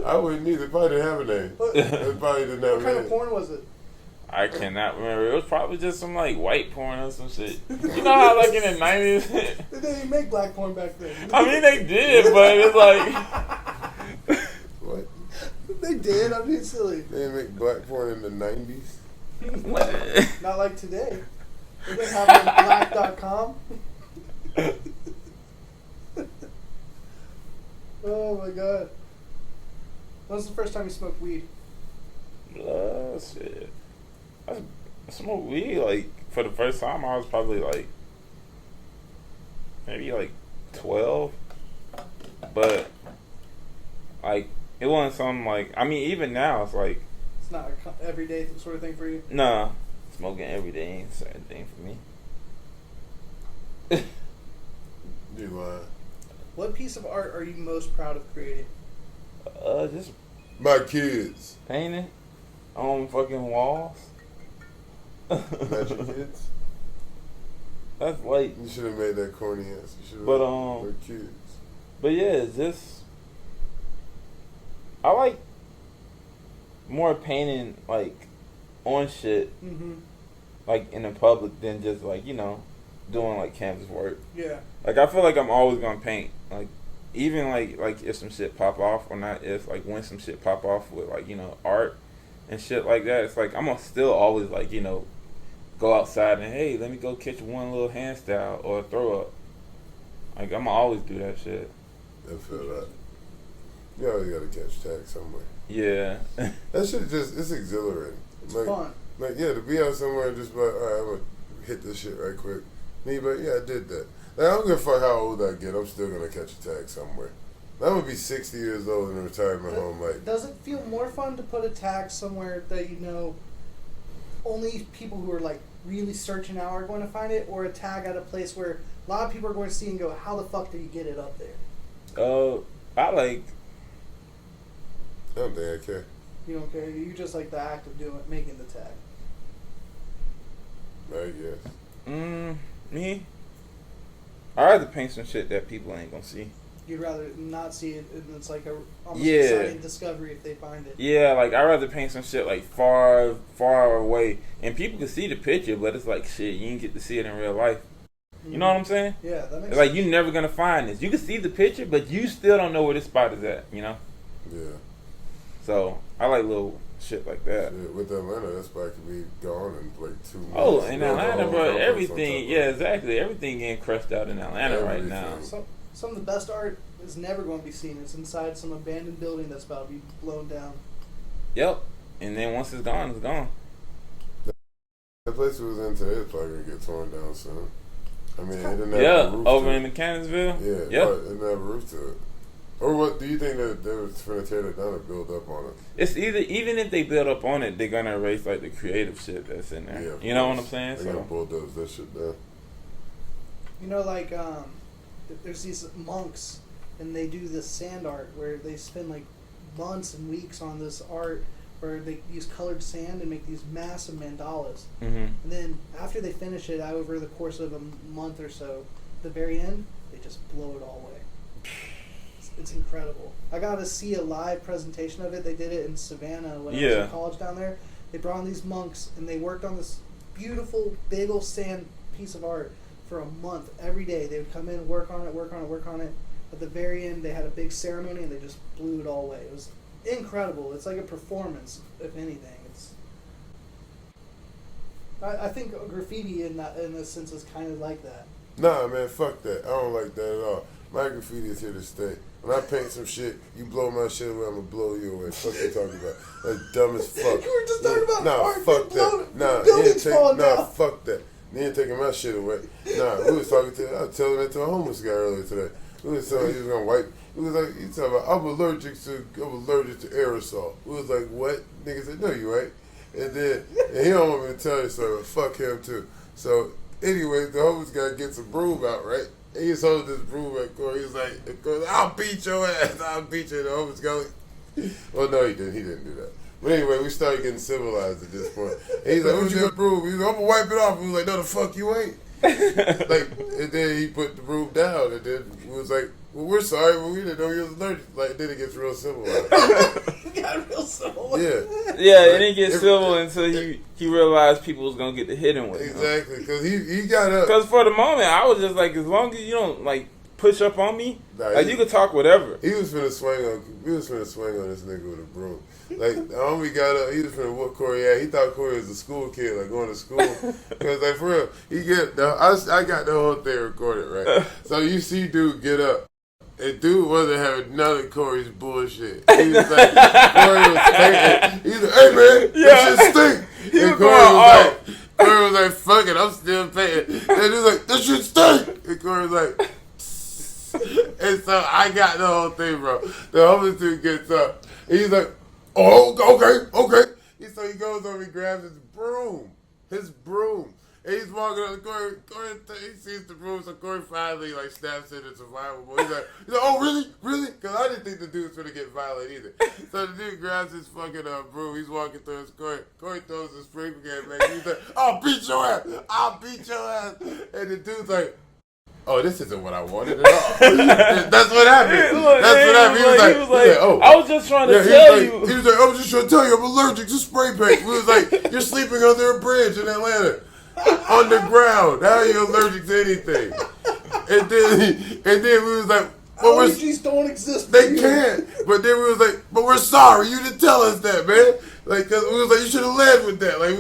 I wouldn't either. It probably didn't have a name. What, It probably didn't have what a kind name. of porn was it? I cannot remember. It was probably just some like white porn or some shit. You know how like in the 90s? They didn't even make black porn back then. I mean they did, but it's like What? They did. I'm being silly. They didn't make black porn in the 90s? what? Not like today. They didn't have it on black.com. Oh my god. When was the first time you smoked weed? Shit. I smoked weed like for the first time. I was probably like maybe like 12, but like it wasn't something like. I mean, even now it's like It's not a everyday sort of thing for you? nah. Smoking every day ain't a certain thing for me. You lying. What piece of art are you most proud of creating? Just My kids. painting on fucking walls. Not your kids? That's like, You should have made that corny ass. You should have But, made my kids. but yeah, it's just I like more painting like on shit Mm-hmm. like in the public than just like doing like canvas work. Yeah. Like I feel like I'm always gonna paint. Like even like if some shit pop off or not, if like when some shit pop off with like art and shit like that, it's like I'm gonna still always like go outside and hey, let me go catch one little hand style or a throw up. Like I'm gonna always do that shit. I feel that. You always gotta catch tags somewhere. Yeah. That shit it's exhilarating. It's like, fun. Like, yeah, to be out somewhere and just be like, alright, I'm gonna hit this shit right quick. Me, but yeah, I did that. Like, I don't give a fuck how old I get, I'm still gonna catch a tag somewhere. I'm gonna be 60 years old in a retirement home, like, Does it feel more fun to put a tag somewhere that only people who are like really searching out are going to find it, or a tag at a place where a lot of people are going to see and go, how the fuck did you get it up there? I like. I don't think I care. You don't care. You just like the act of making the tag. I guess. Me. I'd rather paint some shit that people ain't gonna see. You'd rather not see it, and it's like a almost Yeah. exciting discovery if they find it. Yeah, like I'd rather paint some shit like far, far away, and people can see the picture, but it's like shit. You didn't get to see it in real life. You know what I'm saying? Yeah, that makes It's like sense. you're never gonna find this. You can see the picture, but you still don't know where this spot is at. Yeah. So I like little shit like that. Shit, with Atlanta, that spot could be gone in like 2 months. Oh, in Build a Atlanta, whole bro, complex on everything. top Yeah, of it. exactly. Everything getting crushed out in Atlanta right now. Everything. Some of the best art is never going to be seen. It's inside some abandoned building that's about to be blown down. Yep. And then once it's gone, it's gone. The place we was in today is probably gonna get torn down soon. I mean, it didn't have Yeah, a roof over to in it. Mechanicsville. Yeah, Yep. but it didn't have a roof to it. Or what do you think that they was trying to tear it down and build up on it? It's even if they build up on it, they're gonna erase like the creative shit that's in there. Yeah, of You know what course. I'm saying? They're gonna bulldoze that shit down. You know, like there's these monks, and they do this sand art where they spend like months and weeks on this art, where they use colored sand and make these massive mandalas. Mm-hmm. And then after they finish it, over the course of a month or so, at the very end, they just blow it all away. It's incredible. I got to see a live presentation of it. They did it in Savannah when I was in college down there. They brought in these monks, and they worked on this beautiful, big old sand piece of art for a month. Every day, they would come in, work on it. At the very end, they had a big ceremony, and they just blew it all away. It was incredible. It's like a performance, if anything. I think graffiti in this sense is kind of like that. Nah, man, fuck that. I don't like that at all. My graffiti is here to stay. When I paint some shit, you blow my shit away, I'm gonna blow you away. Fuck you talking about? That's dumb as fuck. You were just talking about art. Fuck that. Fuck that. You ain't taking my shit away. Nah, we was talking to. I was telling that to a homeless guy earlier today. We was telling he was gonna wipe. He was like, you talking about? I'm allergic to aerosol. We was like, what? Nigga said, no, you right. And then he don't want me to tell you so. Fuck him too. So anyway, the homeless guy gets a broom out, right? And he's holding this broom at Corey. He's like, I'll beat your ass. I'll beat you. And the homeless guy like, well, no, he didn't. He didn't do that. But anyway, we started getting civilized at this point. And he's like, what's your broom? He's like, I'm going to wipe it off. We was like, no, the fuck you ain't. Like, and then he put the broom down. And then we was like, well, we're sorry, but we didn't know he was allergic. Like, then it gets real civilized. It got real civil. Yeah. Yeah, like, it didn't get civil until he realized people was going to get the hitting with him. Exactly, because he got up. Because for the moment, I was just like, as long as you don't, like, push up on me, like, you can talk whatever. We was finna swing on this nigga with a broom. Like, the homie got up, he was finna whoop Corey at. He thought Corey was a school kid, like, going to school. Because, like, for real, I got the whole thing recorded, right? So you see dude get up. And dude wasn't having none of Corey's bullshit. He was like, Corey was thinking, he's like, hey man, that shit stink. And Corey was like, fuck it, I'm still paying. And he's like, that shit stink. And Corey was like, and so I got the whole thing, bro. The homeless dude gets up. And he's like, oh, okay. So he goes over, he grabs his broom. And he's walking up to Corey, he sees the broom, so Corey finally, like, snaps in a survival mode. He's like, oh, really? Because I didn't think the dude was going to get violent either. So the dude grabs his fucking broom, he's walking through his Corey throws his spray can back, he's like, I'll beat your ass. And the dude's like, oh, this isn't what I wanted at all. That's what happened. He was like, oh. I was just trying to tell you. He was like, I was just trying to tell you I'm allergic to spray paint. He was like, you're sleeping under a bridge in Atlanta. Underground. How are you allergic to anything? And then we was like, well, allergies don't exist. They can't. But then we was like, but we're sorry. You didn't tell us that, man. Like, cause we was like, you should have led with that. Like,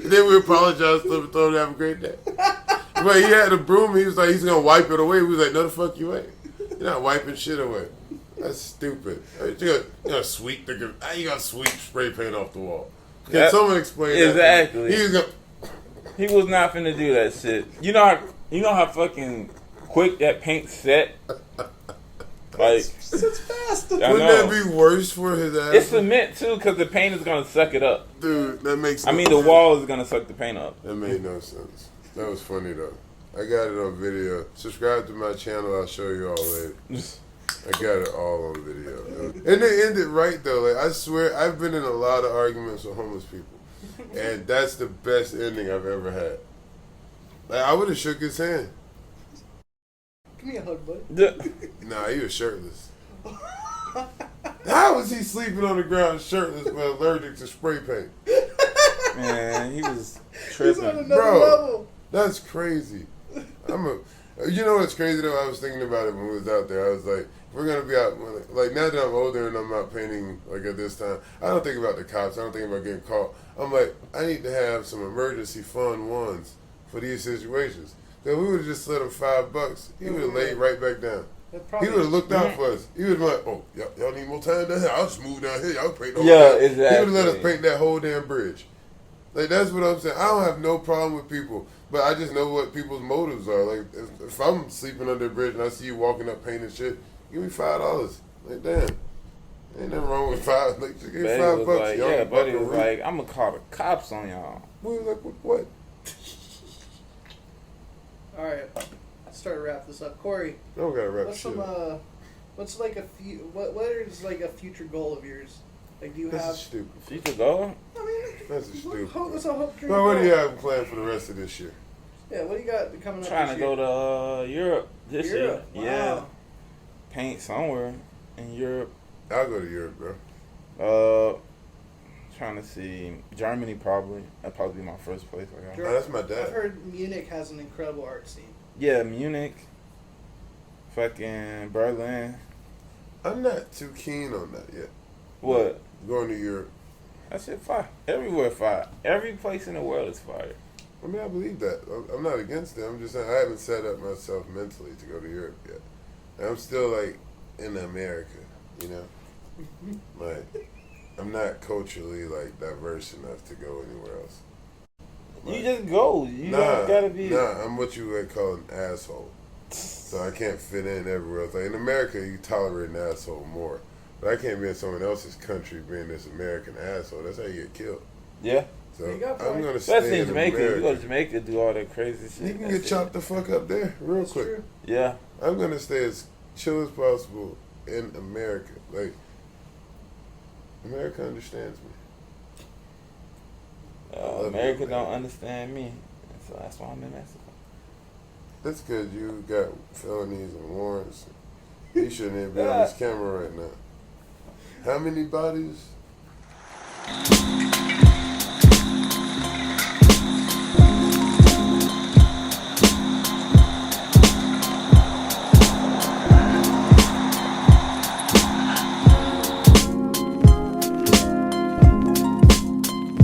and then we apologized to him and told him to have a great day. But he had a broom. He was like, he's gonna wipe it away. We was like, no, the fuck you ain't. You're not wiping shit away. That's stupid. You gotta sweep spray paint off the wall. Can someone explain that? Exactly. He was not finna do that shit. You know how fucking quick that paint set? Like, it's fast. Wouldn't that be worse for his ass? It's cement too, because the paint is gonna suck it up. Dude, that makes the wall is gonna suck the paint up. That made no sense. That was funny though. I got it on video. Subscribe to my channel, I'll show you all later. I got it all on video. And they ended right though. Like, I swear, I've been in a lot of arguments with homeless people. And that's the best ending I've ever had. Like, I would have shook his hand. Give me a hug, buddy. Nah, he was shirtless. How was he sleeping on the ground shirtless but allergic to spray paint? Man, he was tripping. He's on another level. That's crazy. You know what's crazy though? I was thinking about it when we was out there. I was like, we're gonna be out. Like, now that I'm older and I'm not painting like at this time, I don't think about the cops. I don't think about getting caught. I'm like, I need to have some emergency fund ones for these situations. Because we would have just let him $5, he would have laid right back down. He would have looked out for us. He would have been like, oh, y'all need more time down here? I'll just move down here. Y'all paint the whole thing. Exactly. He would have let us paint that whole damn bridge. Like, that's what I'm saying. I don't have no problem with people, but I just know what people's motives are. Like, if I'm sleeping under a bridge and I see you walking up painting shit, give me $5. Like, damn. Ain't nothing wrong with $5. Like, give me $5. Like, yeah, buddy was like, I'm going to call the cops on y'all. We was like, what? All right, let's start to wrap this up. Corey, I don't gotta wrap shit up. What's like what is like a future goal of yours Like, do you That's have? stupid. Future goal? I mean, That's a stupid. That's a hope dream. Well, what do goal. you have planned for the rest of this year? Yeah, what do you got coming up? Trying this to year? go to Europe this Europe? year. Wow. Yeah. Paint somewhere in Europe. I'll go to Europe, bro. Trying to see Germany probably. That'd probably be my first place. Oh, that's my dad. I've heard Munich has an incredible art scene. Yeah, Munich. Fucking Berlin. I'm not too keen on that yet. What? Going to Europe. That shit fire. Everywhere fire. Every place in the world is fire. I mean, I believe that. I'm not against it. I'm just saying I haven't set up myself mentally to go to Europe yet. And I'm still like in America, you know. Like I'm not culturally like diverse enough to go anywhere else. Like, You just go. You don't gotta be. Nah, I'm what you would call an asshole. So I can't fit in everywhere else. Like in America, you tolerate an asshole more. But I can't be in someone else's country being this American asshole. That's how you get killed. Yeah. So There you go, I'm gonna Especially stay in in Jamaica. America. You go to Jamaica, do all that crazy shit. You can That's get chopped the fuck up there real That's quick. true. Yeah. I'm gonna stay as chill as possible in America. Like America understands me. America don't understand me. So that's why I'm in Mexico. That's because you got felonies and warrants. You shouldn't even be on this camera right now. How many bodies?